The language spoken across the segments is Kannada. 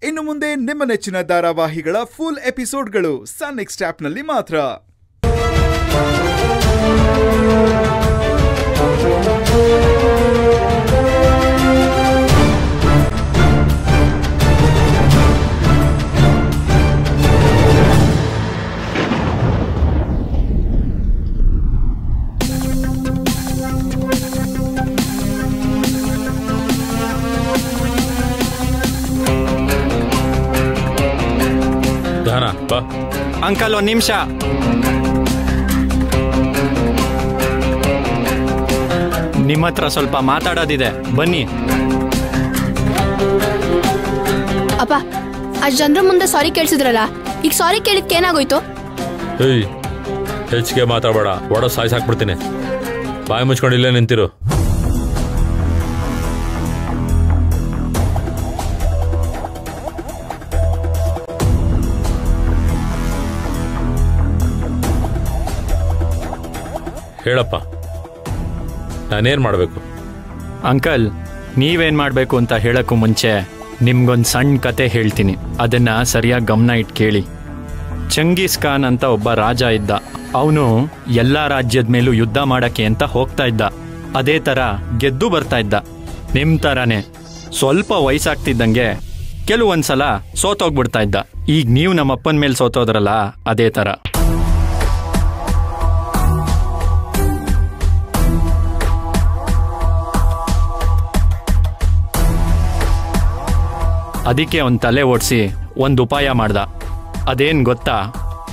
ಇನ್ನು ಮುಂದೆ ನಿಮ್ಮ ನೆಚ್ಚಿನ ಧಾರಾವಾಹಿಗಳ ಫುಲ್ ಎಪಿಸೋಡ್ಗಳು ಸನ್ ನೆಕ್ಸ್ಟ್ ಆಪ್ನಲ್ಲಿ ಮಾತ್ರ. ಅಂಕಲ್, ಒಂದ್ ನಿಮಿಷ. ನಿಮ್ಮ ಹತ್ರ ಸ್ವಲ್ಪ ಮಾತಾಡೋದಿದೆ, ಬನ್ನಿ. ಅಪ್ಪ, ಅಷ್ಟ್ ಜನರ ಮುಂದೆ ಸಾರಿ ಕೇಳಿಸಿದ್ರಲ್ಲ, ಈಗ ಸಾರಿ ಕೇಳಿದ್ಕೆ ಏನಾಗೋಯ್ತು? ಹೆಚ್ಚಿಗೆ ಮಾತಾಡಬೇಡ, ಒಡ ಸಾಯ್ಸಾಕ್ಬಿಡ್ತೀನಿ. ಬಾಯಿ ಮುಚ್ಕೊಂಡು ಇಲ್ಲೇ ನಿಂತಿರು. ಹೇಳಪ್ಪ, ನಾನೇನ್ ಮಾಡಬೇಕು? ಅಂಕಲ್, ನೀವೇನ್ ಮಾಡಬೇಕು ಅಂತ ಹೇಳಕ್ಕೂ ಮುಂಚೆ ನಿಮ್ಗೊಂದು ಸಣ್ಣ ಕತೆ ಹೇಳ್ತೀನಿ. ಅದನ್ನ ಸರಿಯಾಗಿ ಗಮನ ಇಟ್ಟು ಕೇಳಿ. ಚಂಗೀಸ್ ಖಾನ್ ಅಂತ ಒಬ್ಬ ರಾಜ ಇದ್ದ. ಅವನು ಎಲ್ಲ ರಾಜ್ಯದ ಮೇಲೂ ಯುದ್ಧ ಮಾಡಕ್ಕೆ ಅಂತ ಹೋಗ್ತಾ ಇದ್ದ. ಅದೇ ಥರ ಗೆದ್ದು ಬರ್ತಾ ಇದ್ದ. ನಿಮ್ಮ ಥರನೇ ಸ್ವಲ್ಪ ವಯಸ್ಸಾಗ್ತಿದ್ದಂಗೆ ಕೆಲವೊಂದ್ಸಲ ಸೋತೋಗ್ಬಿಡ್ತಾ ಇದ್ದ. ಈಗ ನೀವು ನಮ್ಮಪ್ಪನ ಮೇಲೆ ಸೋತೋದ್ರಲ್ಲ, ಅದೇ ಥರ. ಅದಕ್ಕೆ ಅವನ ತಲೆ ಓಡಿಸಿ ಒಂದು ಉಪಾಯ ಮಾಡ್ದ. ಅದೇನು ಗೊತ್ತಾ?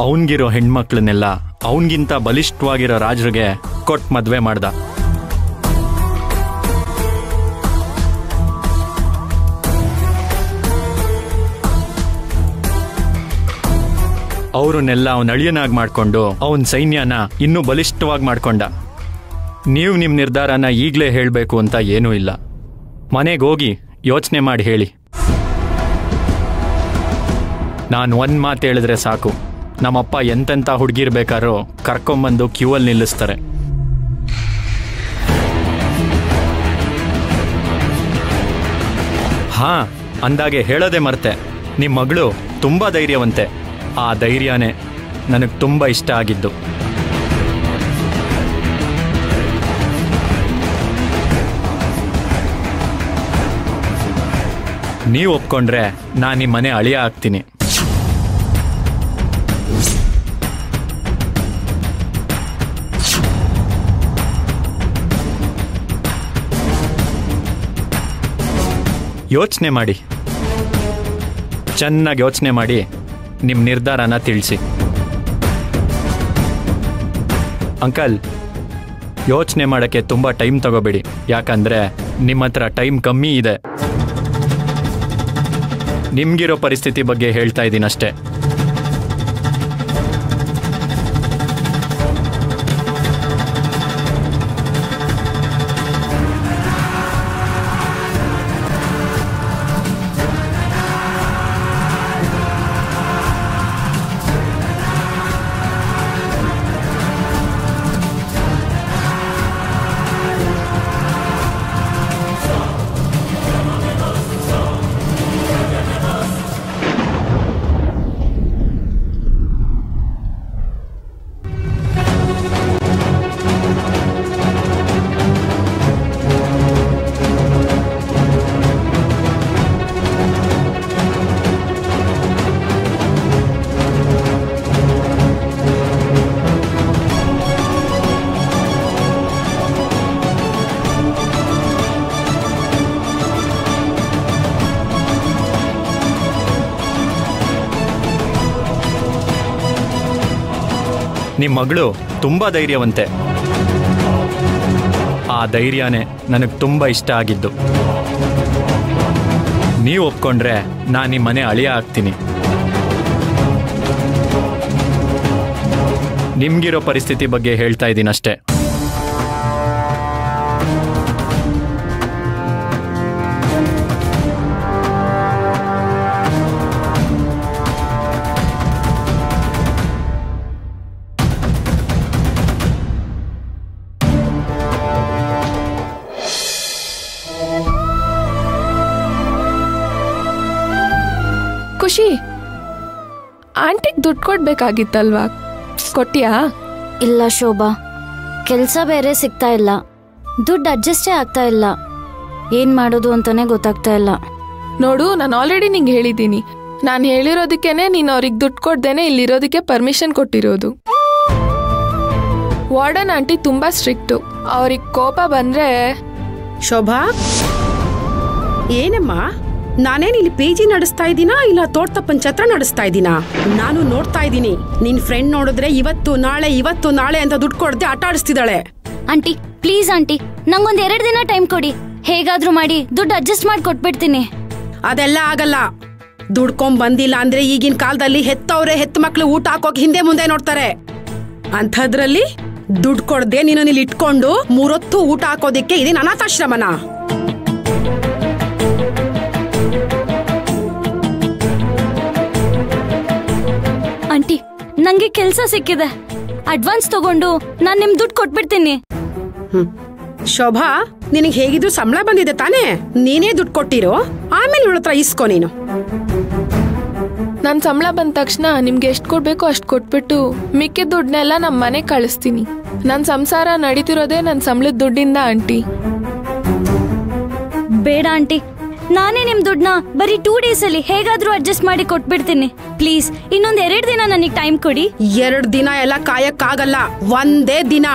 ಅವನಿಗಿರೋ ಹೆಣ್ಮಕ್ಳನ್ನೆಲ್ಲ ಅವನಿಗಿಂತ ಬಲಿಷ್ಠವಾಗಿರೋ ರಾಜರಿಗೆ ಕೊಟ್ಟು ಮದುವೆ ಮಾಡ್ದ. ಅವ್ರನ್ನೆಲ್ಲ ಅವನ ಅಳಿಯನಾಗಿ ಮಾಡ್ಕೊಂಡು ಅವನ ಸೈನ್ಯನ ಇನ್ನೂ ಬಲಿಷ್ಠವಾಗಿ ಮಾಡ್ಕೊಂಡ. ನೀವು ನಿಮ್ಮ ನಿರ್ಧಾರನ ಈಗಲೇ ಹೇಳಬೇಕು ಅಂತ ಏನೂ ಇಲ್ಲ. ಮನೆಗೆ ಹೋಗಿ ಯೋಚನೆ ಮಾಡಿ ಹೇಳಿ. ನಾನು ಒಂದು ಮಾತು ಹೇಳಿದ್ರೆ ಸಾಕು, ನಮ್ಮಪ್ಪ ಎಂತೆಂಥ ಹುಡುಗಿರ್ಬೇಕಾದ್ರೂ ಕರ್ಕೊಂಬಂದು ಕ್ಯೂವಲ್ಲಿ ನಿಲ್ಲಿಸ್ತಾರೆ. ಹಾಂ, ಅಂದಾಗೆ ಹೇಳೋದೇ ಮರ್ತೆ, ನಿಮ್ಮ ಮಗಳು ತುಂಬ ಧೈರ್ಯವಂತೆ. ಆ ಧೈರ್ಯನೇ ನನಗೆ ತುಂಬ ಇಷ್ಟ ಆಗಿದ್ದು. ನೀವು ಒಪ್ಕೊಂಡ್ರೆ ನಾನು ನಿಮ್ಮ ಮನೆ ಅಳಿಯ ಆಗ್ತೀನಿ. ಯೋಚನೆ ಮಾಡಿ, ಚೆನ್ನಾಗಿ ಯೋಚನೆ ಮಾಡಿ ನಿಮ್ಮ ನಿರ್ಧಾರನ ತಿಳಿಸಿ. ಅಂಕಲ್, ಯೋಚನೆ ಮಾಡೋಕ್ಕೆ ತುಂಬ ಟೈಮ್ ತಗೋಬೇಡಿ, ಯಾಕಂದರೆ ನಿಮ್ಮ ಹತ್ರ ಟೈಮ್ ಕಮ್ಮಿ ಇದೆ. ನಿಮಗಿರೋ ಪರಿಸ್ಥಿತಿ ಬಗ್ಗೆ ಹೇಳ್ತಾ ಇದ್ದೀನಿ ಅಷ್ಟೇ. ನಿಮ್ಮ ಮಗಳು ತುಂಬ ಧೈರ್ಯವಂತೆ. ಆ ಧೈರ್ಯನೇ ನನಗೆ ತುಂಬ ಇಷ್ಟ ಆಗಿದ್ದು. ನೀವು ಒಪ್ಕೊಂಡ್ರೆ ನಾನು ನಿಮ್ಮ ಮನೆ ಅಳಿಯ ಆಗ್ತೀನಿ. ನಿಮ್ಗಿರೋ ಪರಿಸ್ಥಿತಿ ಬಗ್ಗೆ ಹೇಳ್ತಾ ಇದ್ದೀನಿ ಅಷ್ಟೇ. ಖುಷಿ, ಆಂಟಿಗೆ ದುಡ್ಡು ಕೊಡ್ಬೇಕಾಗಿತ್ತಲ್ವಾ, ಕೊಟ್ಟಿಯಾ? ಇಲ್ಲ ಶೋಭಾ, ಕೆಲಸ ಬೇರೆ ಸಿಗ್ತಾ ಇಲ್ಲ, ದುಡ್ಡು ಅಡ್ಜಸ್ಟೇ ಆಗ್ತಾ ಇಲ್ಲ. ಏನ್ ಮಾಡೋದು ಅಂತಾನೆ ಗೊತ್ತಾಗ್ತಾ ಇಲ್ಲ. ನೋಡು, ನಾನು ಆಲ್ರೆಡಿ ನಿಂಗೆ ಹೇಳಿದ್ದೀನಿ, ನಾನು ಹೇಳಿರೋದಕ್ಕೇನೆ ನೀನು ಅವ್ರಿಗೆ ದುಡ್ಡು ಕೊಡ್ದೇನೆ ಇಲ್ಲಿರೋದಕ್ಕೆ ಪರ್ಮಿಷನ್ ಕೊಟ್ಟಿರೋದು. ವಾರ್ಡನ್ ಆಂಟಿ ತುಂಬಾ ಸ್ಟ್ರಿಕ್ಟು, ಅವ್ರಿಗೆ ಕೋಪ ಬಂದ್ರೆ. ಶೋಭಾ, ಏನಮ್ಮ, ನಾನೇನು ಇಲ್ಲಿ PG ನಡೆಸ್ತಾ ಇದ್ದೀನಾ ಇಲ್ಲ ತೋಟತಪ್ಪನ ಛತ್ರ ನಡೆಸ್ತಾ ಇದ್ದೀನಾ? ನಾನು ನೋಡ್ತಾ ಇದ್ದೀನಿ, ನಿನ್ ಫ್ರೆಂಡ್ ನೋಡಿದ್ರೆ ಇವತ್ತು ನಾಳೆ ಅಂತ ದುಡ್ಡು ಕೊಡದೆ ಆಟ ಆಡಿಸ್ತಿದ್ದಾಳೆ. ಆಂಟಿ ಪ್ಲೀಸ್ ಆಂಟಿ, ನಂಗೊಂದ್ 2 ದಿನ ಟೈಮ್ ಕೊಡಿ, ಹೇಗಾದ್ರೂ ಮಾಡಿ ದುಡ್ಡು ಅಡ್ಜಸ್ಟ್ ಮಾಡಿ ಕೊಟ್ಬಿಡ್ತೀನಿ. ಅದೆಲ್ಲ ಆಗಲ್ಲ. ದುಡ್ಕೊಂಡ್ ಬಂದಿಲ್ಲ ಅಂದ್ರೆ ಈಗಿನ ಕಾಲದಲ್ಲಿ ಹೆತ್ತ ಮಕ್ಳು ಊಟ ಹಾಕೋಕ್ ಹಿಂದೆ ಮುಂದೆ ನೋಡ್ತಾರೆ. ಅಂಥದ್ರಲ್ಲಿ ದುಡ್ಡು ಕೊಡದೆ ನೀನು ಇಲ್ಲಿ ಇಟ್ಕೊಂಡು 3 ಹೊತ್ತು ಊಟ ಹಾಕೋದಿಕ್ಕೆ ಇದೇನು ಅನಾಥಾಶ್ರಮನ? ಆಂಟಿ, ನಂಗೆ ಕೆಲ್ಸ ಸಿಕ್ಕಿದೆ, ಅಡ್ವಾನ್ಸ್ ತಗೊಂಡು ನಾನ್ ನಿಮ್ ದುಡ್ಡು ಕೊಟ್ಬಿಡ್ತೀನಿ. ಶೋಭಾ, ನಿನಗೆ ಹೇಗಿದ್ರು ಸಂಬಳ ಬಂದಿದೆ ತಾನೇ? ನೀನೇ ದುಡ್ಡು ಕೊಟ್ಟಿರೋ, ಆಮೇಲೆ ಇವಳ ಹತ್ರ ಇಸ್ಕೊ ನೀನು. ನನ್ನ ಸಂಬಳ ಬಂದ ತಕ್ಷಣ ನಿಮ್ಗೆ ಎಷ್ಟು ಕೊಡ್ಬೇಕೋ ಅಷ್ಟು ಕೊಟ್ಬಿಟ್ಟು ಮಿಕ್ಕಿದ ದುಡ್ಡನ್ನೆಲ್ಲ ನಮ್ಮ ಮನೆಗೆ ಕಳಿಸ್ತೀನಿ. ನನ್ನ ಸಂಸಾರ ನಡೀತಿರೋದೇ ನನ್ನ ಸಂಬಳದ ದುಡ್ಡಿಂದ ಆಂಟಿ. ಬೇಡ ಆಂಟಿ, ನಾನೇ ನಿಮ್ ದುಡ್ಡನ್ನ ಬರೀ 2 ಡೇಸ್ ಅಲ್ಲಿ ಹೇಗಾದ್ರೂ ಅಡ್ಜಸ್ಟ್ ಮಾಡಿ ಕೊಟ್ಬಿಡ್ತೀನಿ. ಪ್ಲೀಸ್ ಇನ್ನೊಂದ್ 2 ದಿನ ನನಗೆ ಟೈಮ್ ಕೊಡಿ. 2 ದಿನ ಎಲ್ಲ ಕಾಯಕ್ಕಾಗಲ್ಲ, ಒಂದೇ ದಿನ.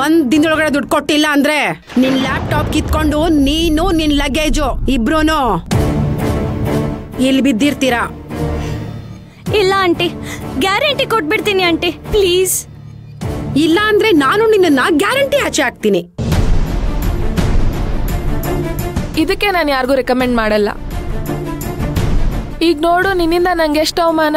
1 ದಿನದೊಳಗಡೆ ದುಡ್ಡು ಕೊಟ್ಟಿಲ್ಲ ಅಂದ್ರೆ ನಿನ್ ಲ್ಯಾಪ್ಟಾಪ್ ಕಿತ್ಕೊಂಡು ನೀನು ನಿನ್ ಲಗೇಜು ಇಬ್ರೂನು ಇಲ್ಲಿ ಬಿದ್ದಿರ್ತೀರಾ. ಇಲ್ಲ ಆಂಟಿ, ಗ್ಯಾರಂಟಿ ಕೊಟ್ಬಿಡ್ತೀನಿ ಆಂಟಿ, ಪ್ಲೀಸ್. ಇಲ್ಲ ಅಂದ್ರೆ ನಾನು ನಿನ್ನ ಗ್ಯಾರಂಟಿ ಆಚೆ ಹಾಕ್ತೀನಿ. ಇದಕ್ಕೆ ನಾನು ಯಾರಿಗೂ ರೆಕಮೆಂಡ್ ಮಾಡಲ್ಲ. ಈಗ ನೋಡು, ನಿನ್ನಿಂದ ನಂಗೆ ಎಷ್ಟು ಅವಮಾನ.